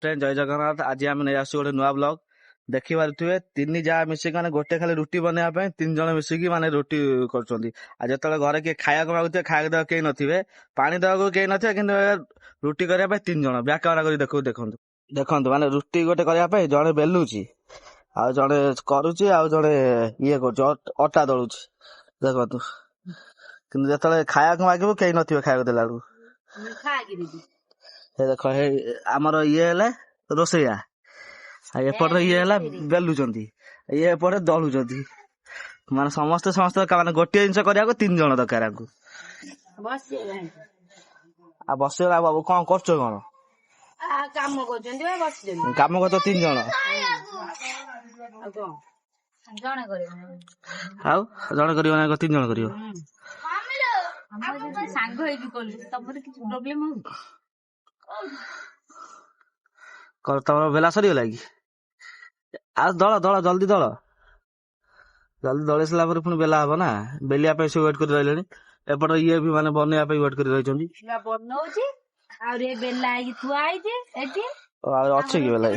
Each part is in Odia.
फ्रेंड जय जगन्नाथ। आज आम नहीं आसु गोटे नुआ ब्लॉग देखी पारे तीन जहाँ मिसिक मैंने गोटे खाली रुटी बनवाई तीन जन मिसिकी माने रुटी कर जो घरे किए खाया मागुए खाया देवा कहीं नथिबे पानी देवा कहीं नथिबे कि रुटी करने तीन जन ब्याक कैमेरा कर देखो देखो माने रुटी गोटे करने जड़े बेलुची आ जड़े करुची आ जड़े ये कर अटा दलुची देखु कि जो खाया मागे कहीं नथिबे खाया देला देख आमर ये रोसैया एपटे ये बेलुचंती ये एपटे दलुचंती माने समस्ते समस्ते माने गोटे जिनस करने तीन जन दरकार बस बाबू कौन कर काम कर तीन जन जड़े कर तीन जन कर तमर बेला सरीगला कि आज दल दल जल्दी दल जल्दी दल सारा पुणी बेला हम ना बेलिया से वेट कर रही एपटे ये भी माने बनवा वेट कर रही अच्छे कि बेला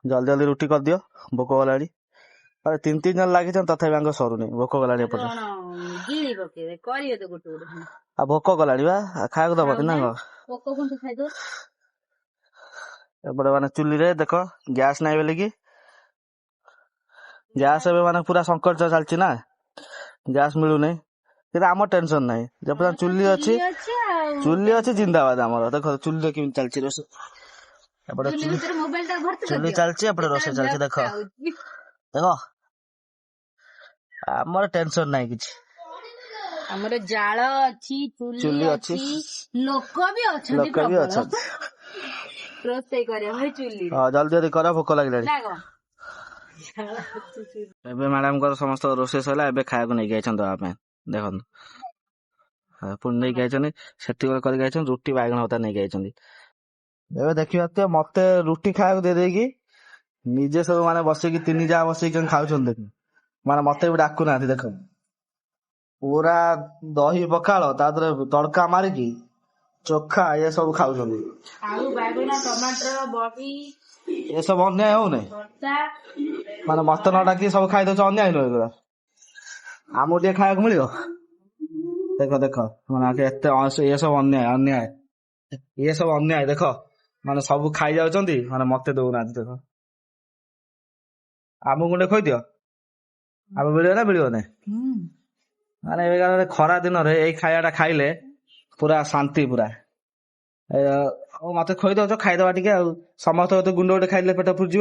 जल्दी जल्दी रुटी कर दियो भोक गला अरे तीन तीन जन लगी तथा सरुनी भोक गला भोक गला खाया दब ना एपटे माने चुली रे देख गैस नाई बोले कि गैस माने पूरा संकट चलती ना गैस मिलू नहीं कि आम टेंशन ना जब चुली अच्छी जिंदाबाद आमर देख चुली केमी चलती रोष चुली चलती रोषे चलती देख देख आमर टेंशन ना कि हमर जाल अच्छी चुली अच्छी लोक भी अच्छा रोषे करे चुली जल्दी जल्दी कर भोक लगे मैडम को समस्त रोषे सरला खाया नहीं गई देख पुणी नहीं गई से रुटी बैगण होता नहीं गई देखिए मत रुटी खाया दे देगी निजे सब माने बसिकी तीन जहाँ बसिक खाऊ देख माने मत भी डाकू ना देख पूरा दही पखाल तड़का मारिकी चोखा ये सब खाऊ ये सब अन्याय हो माने मत न डाक सब खाई दे अन्याय नुह आम टे खाया मिल देख देख माने ये सब अन्याय अन्याय ये सब अन्याय देख माने सब खाई जाउछंती माने मते दउना देख आम गुंडे खोई दियो आम मिलियो ना मिलियो ना माने खरा दिन रे ए खायाटा खाइले पूरा शांति पूरा मत खोई दौ खाईदवा टे समस्त तो गुंड गोटे खाइले पेट फुर्जी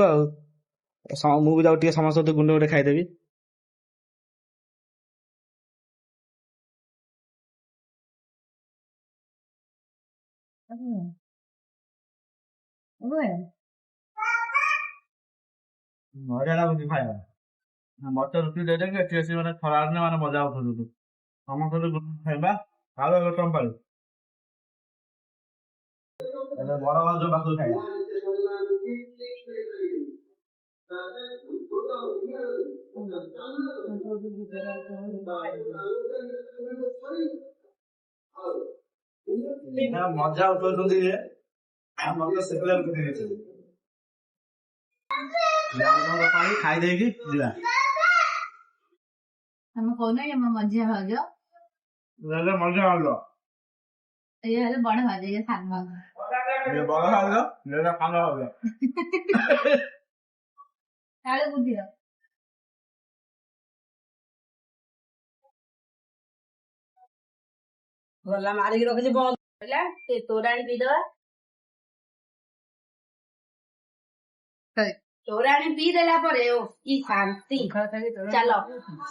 मुझे जाऊ टे समस्त तो गुंड गोटे खाईदेवी खाଇବା मत रुटी दे देंगे मैंने खराब मैंने मजा उठू समस्त खाଇବା खाओ कम पालू बड़ भाज पाखु खाଇବା मजा उठाउछंती मत से खाई देगी मजा भाज मजा आलो ये बड़ भाज ये सान भाज ये बड़ आलो लेना खाना आलो ताले बुद्धि गला मारी के रखि बंद होला ते तोराणी पी दवा तोराणी पी देला परे ओ की शांति चलो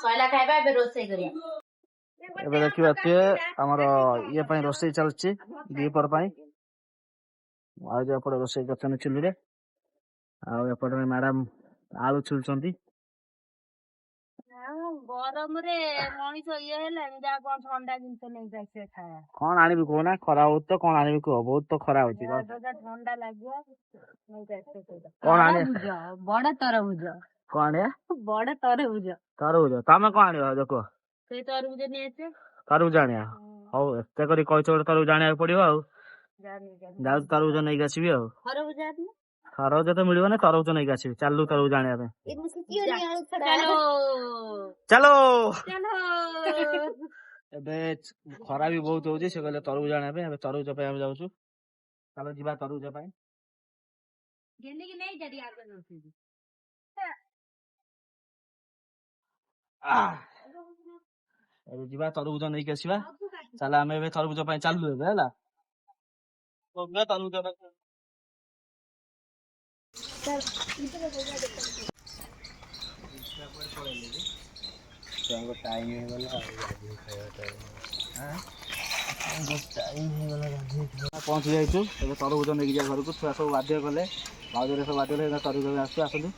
सैला खाइबा बे रोसे करिया एबे देखिए हमर ये पई रोसे चलछि दीपर पई आज एपटे रोसे करछन चुली रे आ एपटे मैडम आलू छुलछंती गरम रे मनीष ये हेलानी जा कोन ठंडा जिंस नै जाइसे खाया कोन आनिबि को ना खरा हो तो कोन आनिबि को बहुत तो खरा होची ठंडा लागियो नै जाइसे कोन आने बड़ तरबुज कोन है बड़ तरबुज तमे कोन आनिबो देखो से तरबुज नेছে तरबुज आनिया हौ एते करी कहछ गोटे तरबुज आनिया पड़ियो आ जाऊ तरबुज नेइक आसीबी आ तरबुज तो मिलिबो ना तरबुज नेइक आसीबी चालू तरबुज आनिया पे चलो एबे खरा भी बहुत होउची से कहले तरबुज आनिया पे एबे तरबुज पे हम जाउछु चलो जिबा तरबुज पे ଏବେ ଯିବା ତରଭୁଜ ନେଇକି ଆସିବା ଚାଲ ଆମେ ଏବେ ତରଭୁଜ ପାଇଁ ଚାଲୁ ଏବେ ହେଲା ତରଭୁଜ ପହଞ୍ଚି ଯାଇଛୁ ଏବେ ତରଭୁଜ ନେଇକି ଯିବା ଘରକୁ ଛୁଆ ସବୁ ବାଧ୍ୟ କଲେ ଭାଉଜରେ ସବୁ ବାଧ୍ୟ କଲେ ତରଭୁଜ ଆସୁ ଆସନ୍ତୁ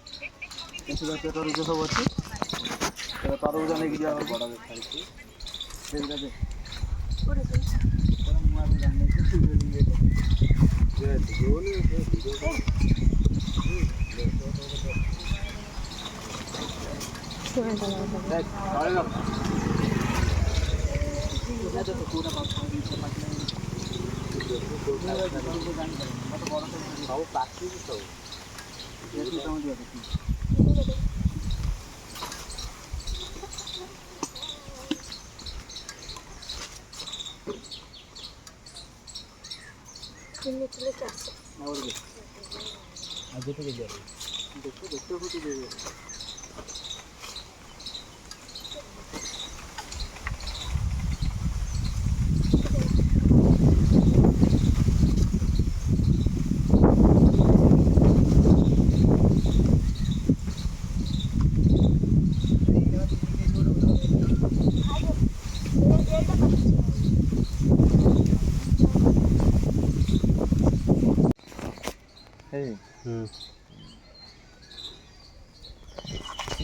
ତରଭୁଜ ସବୁ ଅଛି तरबुज नहीं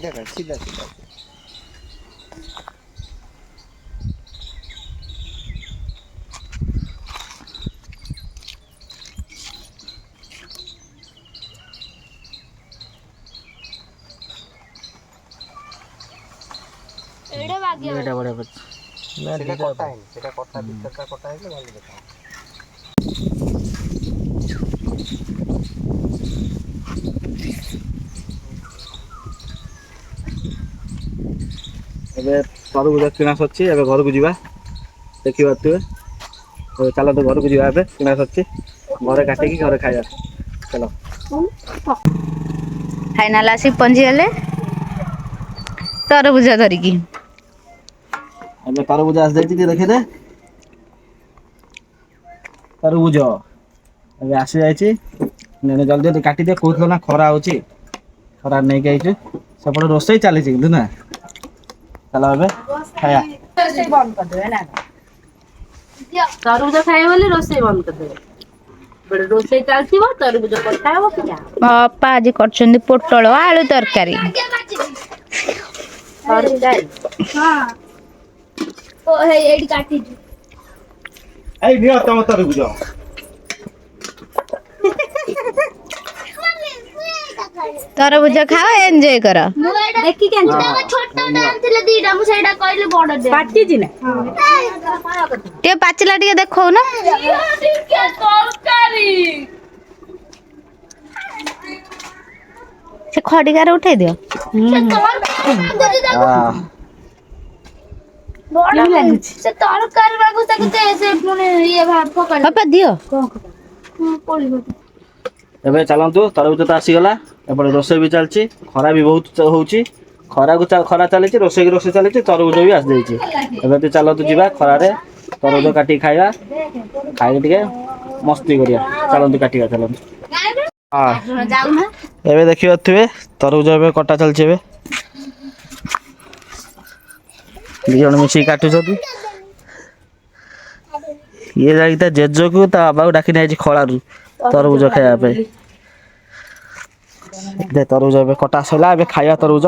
बड़ा सीधा सीधा एटा बड़ा बच सेटा कटा है सेटा कटा भीतर का कटा है ले वाली देखा ଏବେ ତରଭୁଜ କିଣା ସରିଛି ଏବେ ଘରକୁ ଯିବା ଦେଖି ପାରୁଥିବେ ଚାଲ ତ ଘରକୁ ଯିବା ଏବେ କିଣା ସରିଛି ଘରେ କାଟିକି ଘରେ ଖାଇବା ଚାଲ फाइनाल आसी पहुंची गले तरबुज धरिकी ଏବେ ତରଭୁଜ ଆସି ଯାଇଛି ଟିକେ ଦେଖେଇଦେ ତରଭୁଜ ଏବେ ଆସି ଯାଇଛି ଜଲ୍ଦି ଜଲ୍ଦି କାଟିଦେ କହୁଥିଲ ନା ଖରା ହଉଛି ଖରା ନେଇକି ଆଇଛୁ ସେପଟେ ରୋଷେଇ ଚାଲିଛି କିନ୍ତୁ ନା चलो ଏବେ ଖାଇବା रोषेई बंद कर देबे ना तरबुज खाए बोले रोषेई बंद कर देबे बड़े रोषेई चलथिबो तरबुज कटा हो कि अप्पा आज करछन्दी पोटल आलू तरकारी हां ओ हे एडी काटी एई नियो तम तरबुज तरबुज खाओ एंजॉय करो देखि के छोटा नाम थिले दीटा मु सेडा कहले बड़ दे पाटी जी ना ते पाचला टिके देखौ ना के तरकारी से खडिगार उठै दियो से तरकारी बागु तक से पुने ये भात पकड़ पापा दियो पड़ी ଏବେ ଚାଲନ୍ତୁ ତରଭୁଜ ତ ଆସିଗଲା ଏପଟେ ରୋଷେଇ ବି ଚାଲିଛି ଖରା ବି ବହୁତ ହଉଛି ଖରା ଚାଲିଛି ରୋଷେଇ ଚାଲିଛି ତରଭୁଜ ବି ଆସିଯାଇଛି ଏବେ ତ ଚାଲନ୍ତୁ ଯିବା ଖରାରେ ତରଭୁଜ କାଟିକି ଖାଇବା ଖାଇକି ଟିକେ ମସ୍ତି କରିବା ଚାଲନ୍ତୁ କାଟିବା ଚାଲନ୍ତୁ ହଁ ଏବେ ଦେଖିପାରୁଥିବେ ତରଭୁଜ ଏବେ କଟା ଚାଲିଛି ଏବେ ଦି ଜଣ ମିଶିକି କାଟୁଛନ୍ତି ଇଏ ଯାଇକି ତା ଜେଜେକୁ ତା ବାବାକୁ ଡାକି ନେଇଯାଇଛି ଖଳାରୁ तरबुज खाया पे दे तरबुज ଏବେ କଟା ସଇଲା ଏବେ ଖାଇବା तरबुज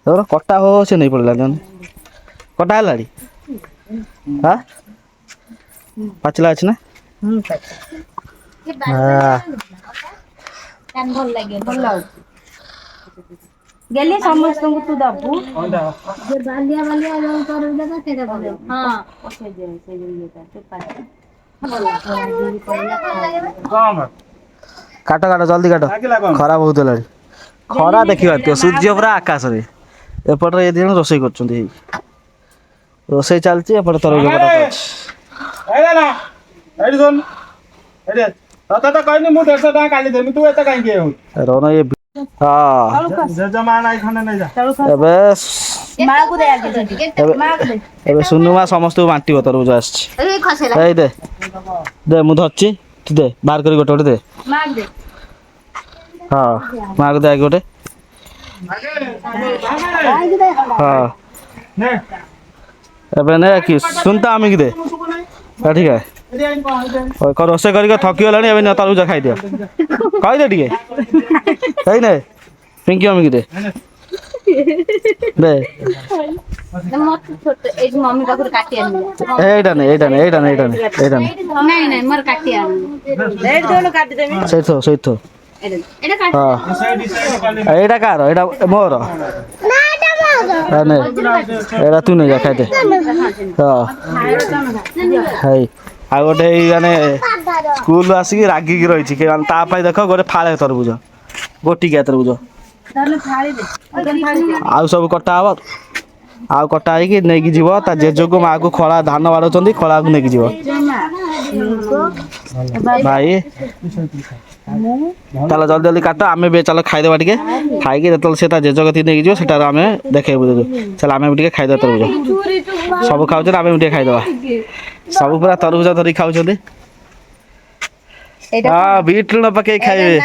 ତୋର କଟା हो से नहीं पड़ला जन कटा हलाड़ी हां पाचला अछि ना ଭଲ ଲାଗେ ଭଲ ଲାଗୁଛି ଗେଲି ସମସ୍ତଙ୍କୁ ତୁ ଦବୁ ଯେ ବାଲିଆ ବାଲିଆ ଯୋଉ ତରଭୁଜ ଟା ସେଇଟା ଭଲ ହଁ ପକେଇ ଦେ ସେଇ ଇଏଟା ଚୋପାଟା କାଟ କାଟ ଜଲ୍ଦି କାଟ ଖରା ବହୁତ ହେଲାଣି ଖରା ଦେଖିପାରୁଥିବ ସୂର୍ଯ୍ୟ ପୁରା ଆକାଶରେ ଏପଟରେ ଏ ଦିନ ରୋଷେଇ କରୁଛନ୍ତି ରୋଷେଇ ଚାଲିଛି ଏପଟେ ତରଭୁଜ କଟା ଚାଲିଛି ଏବେ ସୁନୁମା ସମସ୍ତଙ୍କୁ ବାଣ୍ଟିବ ତରଭୁଜ ଆସିଛି ଏଇ ଦେ ଦେ ମୁଁ ଧରିଛି ତୁ ଦେ ବାହାର କରି ଗୋଟେ ଗୋଟେ ଦେ ହଁ ମାକୁ ଦେ ଆଗେ ଗୋଟେ ହଁ ଏବେ ନେ କି ସୁନତା ଆମିକି ଦେ ଠିକ ରୋଷେଇ କରିକି ଥକିଗଲାଣି ଏବେ ତରଭୁଜ ଖାଇଦିଅ କହିଦେ ଟିକେ ହେଇନେ ପିଙ୍କି ଅମିକି ଦେ ଦେ ମମି ପାଖରୁ କାଟି ଏଇଟା ନେ ଏଇଟା ନେ ଏଇଟା ନେ ଏଇଟା ନେ ଏଇଟା ନେ ନାଇଁ ନାଇଁ ମୋର କାଟି ସେଇଥୁ ସେଇଥୁ ହଁ ଏଇଟା କାହାର ଏଇଟା ମୋର ଏଇଟା ତୁ ନେଇ ଯା ଖାଇଦେ ହଁ ହେଇ ଆଉ ଗୋଟେ ଏଇ ମାନେ ସ୍କୁଲ ଆସିକି ରାଗିକି ରହିଛି ତା ପାଇଁ ଦେଖ ଗୋଟେ ଫାଳେ ତରଭୁଜ ଗୋଟିକିଆ ତରଭୁଜ ଆଉ ସବୁ କଟା ହବ ଆଉ କଟା ହେଇକି ନେଇକି ଯିବ ତା ଜେଜେକୁ ମାଆକୁ ଖଳା ଧାନ ବାଡଉଛନ୍ତି ଖଳାକୁ ନେଇକି ଯିବ ଭାଇ ଚାଲ ଜଲ୍ଦି ଜଲ୍ଦି କାଟ ଆମେ ବି ଚାଲ ଖାଇଦେବା ଟିକେ ଖାଇକି ଯେତେବେଳେ ସେ ତା ଜେଜେ କତିକି ନେଇକି ଯିବ ସେଟାରେ ଆମେ ଦେଖେଇବୁ ଚାଲ ଆମେ ବି ଟିକେ ଖାଇଦେବା ତରଭୁଜ ସବୁ ଖାଉଛନ୍ତି ଆମେ ବି ଟିକେ ଖାଇଦେବା ସବୁ ପୁରା ତରଭୁଜ ଧରିକି ଖାଉଛନ୍ତି ହଁ ବିଟ ଲୁଣ ପକେଇ ଖାଇବେ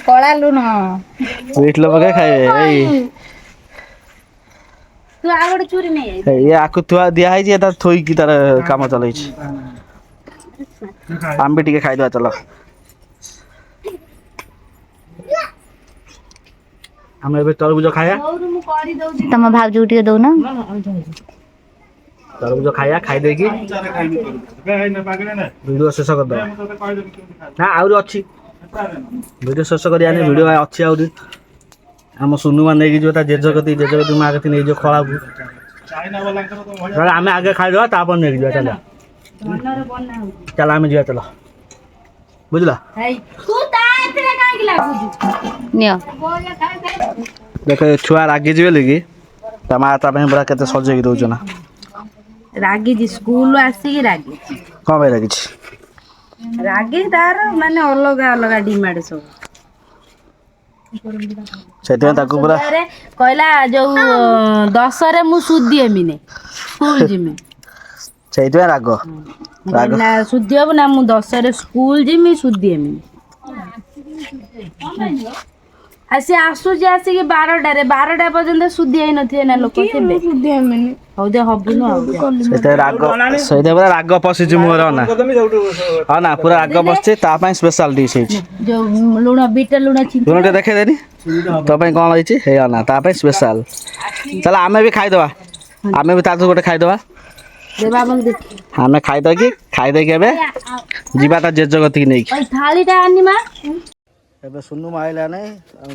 କଳା ଲୁଣ ବିଟ ଲୁଣ ପକେଇ ଖାଇବେ ଏଇ ତୁ ଆଉ ଗୋଟେ ଚୁରି ନେଇ ଇଏ ଆକୁ ଥୁଆ ଦିଆ ହେଇଛି ତା ଥୋଇକି ତାର କାମ ଚଲେଇଛି ଆମେ ବି ଟିକେ ଖାଇଦବା ଚାଲ ଆମେ ଏବେ ତରଭୁଜ ଖାଇବା ତମ ଭାଉଜକୁ ଟିକେ ଦଉନ ତରଭୁଜ ଖାଇବା ଖାଇଦେଇକି ଭିଡିଓ ଶେଷ କରିଦବା ନା ଆହୁରି ଅଛି ଭିଡିଓ ଶେଷ କରିବା ଭିଡିଓ ଅଛି ଆହୁରି ଆମ ସୁନୁମା ନେଇକି ଯିବ ତା ଜେଜେ କତି ମା କତି ନେଇଯିବ ଖଳାକୁ ଆମେ ଆଗେ ଖାଇଦେବା ତାପରେ ନେଇକି ଯିବା ଚାଲ ଚାଲ ଆମେ ଯିବା ଚାଲ ବୁଝିଲ ଦେଖ ଛୁଆ ରାଗିଯିବେ ବୋଲି କି ତା ମା ତା ପାଇଁ ପୁରା କେତେ ସଜେଇକି ଦଉଛ ନା ରାଗିଛି ସ୍କୁଲ ଆସିକି ରାଗି କଣ ପାଇଁ ରାଗିଛି ରାଗି ତାର ମାନେ ଅଲଗା ଅଲଗା ଡିମାଣ୍ଡ ସବୁ ସେଥିପାଇଁ ତାକୁ ପୁରା କହିଲା ଯୋଉ 10ରେ ମୁଁ ସୁଧି ଏମିନି ସ୍କୁଲ ଯିମି ସେଇଥିପାଇଁ ରାଗ ନା ସୁଧି ହବ ନା ମୁଁ 10ରେ ସ୍କୁଲ ଯିମି ସୁଧି ଏମି ଆଉ ସିଏ ଆସୁଛି ଆସିକି 12ଟାରେ 12ଟା ପର୍ଯ୍ୟନ୍ତ ସୁଧି ହେଇନଥିବେ ନା ଲୋକ ଥିବେ ହଉ ଦେ ହବୁନୁ ଆଉ ସେଇଥିପାଇଁ ପୁରା ରାଗ ପଶିଛି ମୁହଁରେ ନା ହଁ ନା ପୁରା ରାଗ ପଶିଛି ତା ପାଇଁ ସ୍ପେଶାଲ ଡିସ୍ ହେଇଛି ଯୋଉ ଲୁଣ ବିଟ ଲୁଣ ଟିକେ ଦେଖେଇଦେନି ତୋ ପାଇଁ କଣ ହେଇଛି ହେଇଆ ନା ତା ପାଇଁ ସ୍ପେଶାଲ ଚାଲ ଆମେ ବି ଖାଇଦବା ଆମେ ବି ତା ଗୋଟେ ଖାଇଦବା ଆମେ ଖାଇଦେଇକି ଏବେ ଯିବା ତା ଜେଜେ କତିକି ନେଇକି ଥାଳିଟା ଆଣିମା ଏବେ ସୁନୁ ଆଇଲା ନାଇଁ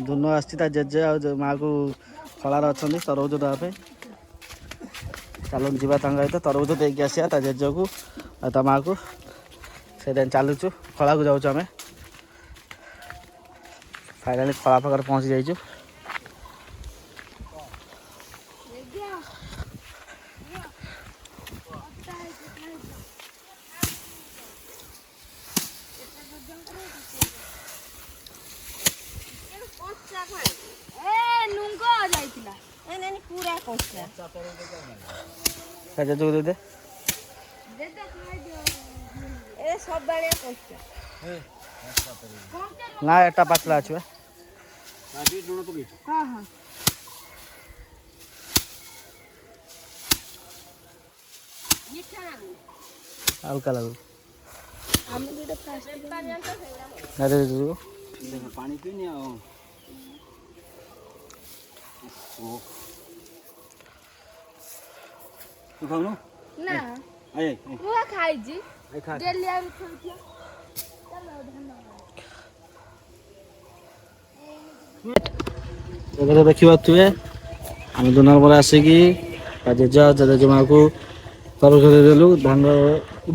ଧୁନ ଆସିଛି ତା ଜେଜେ ଆଉ ମାଆକୁ ଖଳାରେ ଅଛନ୍ତି ତରଭୁଜ ଦେବା ପାଇଁ ଚାଲନ୍ତୁ ଯିବା ତାଙ୍କ ସହିତ ତରଭୁଜ ଦେଇକି ଆସିବା ତା ଜେଜେକୁ ଆଉ ତା ମାଆକୁ ସେଇଥିପାଇଁ ଚାଲୁଛୁ ଖଳାକୁ ଯାଉଛୁ ଆମେ ଫାଇନାଲି ଖଳା ପାଖରେ ପହଞ୍ଚି ଯାଇଛୁ ଜେଜେକୁ ଦେଇଦେ ନା ଏଟା ପାତଲା ଅଛି ବା ହାଲକା ଲାଗୁ ପାଣି ପିଇନି ଆଉ ତୁ ଖାଉନୁ ନା ମୁଁ ଖାଇଛି ଏବେ ଦେଖିପାରୁଥିବେ ଆମେ ଦୁନାର ପରେ ଆସିକି ଜେଜେ ଜେଜେମାକୁ ତରଭୁଜ ଦେଲୁ। ଧାନ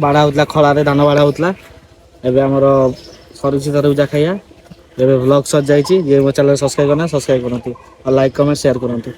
ବାଡ଼ା ହଉଥିଲା, ଖଳାରେ ଧାନ ବାଡ଼ା ହଉଥିଲା। ଏବେ ଆମର ସରିଛି ତରଭୁଜ ଖାଇବା। ଏବେ ବ୍ଲଗ ସରି ଯାଇଛି। ଯିଏ ମୋ ଚ୍ୟାନେଲ ସବସ୍କ୍ରାଇବ କରନ୍ତୁ, ସବସ୍କ୍ରାଇବ କରନ୍ତୁ ଆଉ ଲାଇକ୍ କମେଣ୍ଟ ସେୟାର କରନ୍ତୁ।